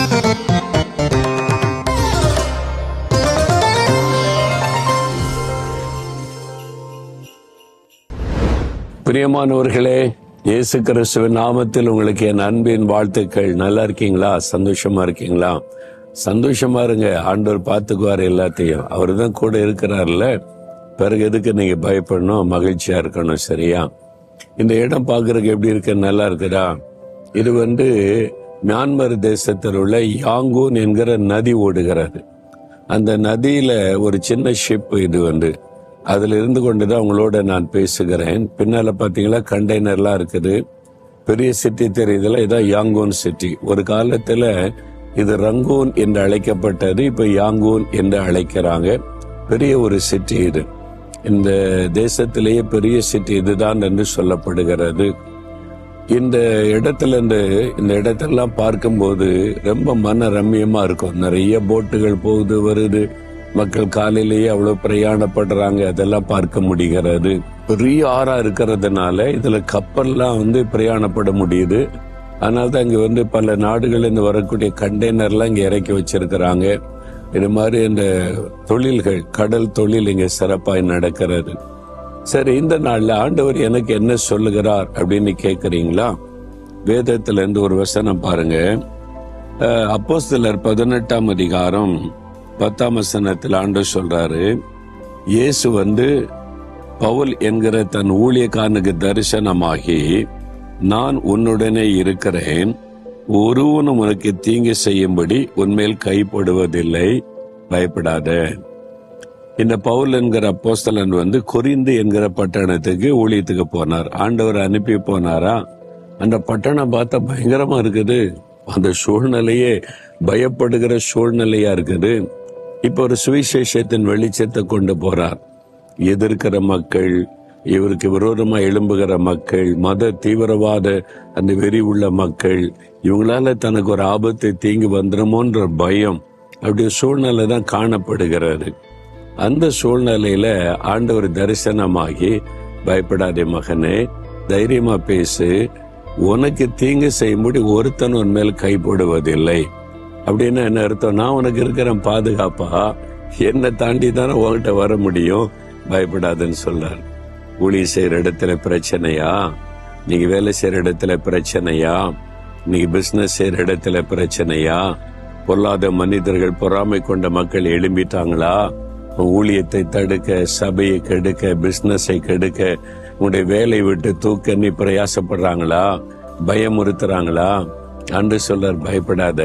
பிரியமானவர்களே, இயேசு கிறிஸ்துவின் நாமத்தில் உங்களுக்கு என் அன்பின் வாழ்த்துக்கள். நல்லா இருக்கீங்களா? சந்தோஷமா இருக்கீங்களா? சந்தோஷமா இருங்க. ஆண்டவர் பார்த்துக்குவார் எல்லாத்தையும். அவர் தான் கூட இருக்கிறார்ல. பிறகு எதுக்கு நீங்க பயப்படணும்? மகிழ்ச்சியா இருக்கணும். சரியா? இந்த இடம் பார்க்கறதுக்கு எப்படி இருக்கு? நல்லா இருக்குதா? இது மியான்மர் தேசத்தில் உள்ள யாங்கூன் என்கிற நதி ஓடுகிறது. அந்த நதியில ஒரு சின்ன ஷிப் அதுல இருந்து கொண்டுதான் உங்களோட நான் பேசுகிறேன். பின்னால பாத்தீங்களா கண்டெய்னர்லாம் இருக்குது. பெரிய சிட்டி தெரியுதுல, இதான் யாங்கூன் சிட்டி. ஒரு காலத்துல இது ரங்கூன் என்று அழைக்கப்பட்டது, இப்ப யாங்கூன் என்று அழைக்கிறாங்க. பெரிய ஒரு சிட்டி இது. இந்த தேசத்திலேயே பெரிய சிட்டி இதுதான் என்று சொல்லப்படுகிறது. இந்த இடத்தெல்லாம் பார்க்கும்போது ரொம்ப மன ரம்மியமா இருக்கும். நிறைய போட்டுகள் போகுது வருது. மக்கள் காலையிலேயே அவ்வளவு பிரயாணப்படுறாங்க. அதெல்லாம் பார்க்க முடிகிறது. பெரிய ஆறா இருக்கிறதுனால இதுல கப்பல்லாம் பிரயாணப்பட முடியுது. அதனால்தான் இங்க பல நாடுகள் இருந்து வரக்கூடிய கண்டெய்னர்லாம் இங்க இறக்கி வச்சிருக்கிறாங்க. இது மாதிரி இந்த தொழில்கள், கடல் தொழில் இங்க சிறப்பாய் நடக்கிறது. சரி, இந்த நாள்ல ஆண்டவர் எனக்கு என்ன சொல்லுகிறார் அப்படின்னு கேக்குறீங்களா? வேதத்துல இருந்து ஒரு வசனம் பாருங்க. அப்போஸ்தலர் 18ஆம் அதிகாரம் 10ஆம் வசனத்தில் ஆண்டவர் சொல்றாரு, இயேசு பவுல் என்கிற தன் ஊழியக்காரனுக்கு தரிசனமாகி, நான் உன்னுடனே இருக்கிறேன், ஒருவனும் உனக்கு தீங்கு செய்யும்படி உன்மேல் கைப்படுவதில்லை, பயப்படாத. இந்த பவுல் என்கிற அப்போஸ்தலன் கொரிந்து என்கிற பட்டணத்துக்கு ஊழியத்துக்கு போனார். ஆண்டவர் அனுப்பி போனாரா? அந்த பட்டணம் பார்த்தா பயங்கரமா இருக்குது. அந்த சூழ்நிலையே பயப்படுகிற சூழ்நிலையா இருக்குது. இப்ப ஒரு சுவிசேஷத்தின் வெளிச்சத்தை கொண்டு போறார். எதிர்க்கிற மக்கள், இவருக்கு விரோதமா எழும்புகிற மக்கள், மத தீவிரவாத அந்த வெறி உள்ள மக்கள், இவங்களால தனக்கு ஒரு ஆபத்து தீங்கு வந்துடுமோன்ற பயம், அப்படி சூழ்நிலை தான் காணப்படுகிறது. அந்த சூழ்நிலையில ஆண்டவர் தரிசனமாகி, பயப்படாதே மகனே, தைரியமா பேசு, உனக்கு தீங்கு செய்யும்படி ஒருத்தன் உன் மேல் கைப்படுவதில்லை. அப்படின்னு என்ன அர்த்தம்? நான் உனக்கு இருக்கிறேன் பாதுகாப்பா, என்னை தாண்டி தானே உன்கிட்ட வர முடியும், பயப்படாதுன்னு சொல்றார். ஊழிய செய்யற இடத்துல பிரச்சனையா? நீங்க வேலை செய்யற இடத்துல பிரச்சனையா? நீங்க பிசினஸ் செய்யற இடத்துல பிரச்சனையா? பொல்லாத மனிதர்கள், பொறாமை கொண்ட மக்கள் எழும்பிட்டாங்களா? ஊழியத்தை தடுக்க, சபையை கெடுக்க, பிசினஸை கெடுக்க, உன்னுடைய வேலை விட்டு தூக்க நீ பிரயாசப்படுறாங்களா? பயமுறுத்துறாங்களா? அன்று சொல்றார், பயப்படாத.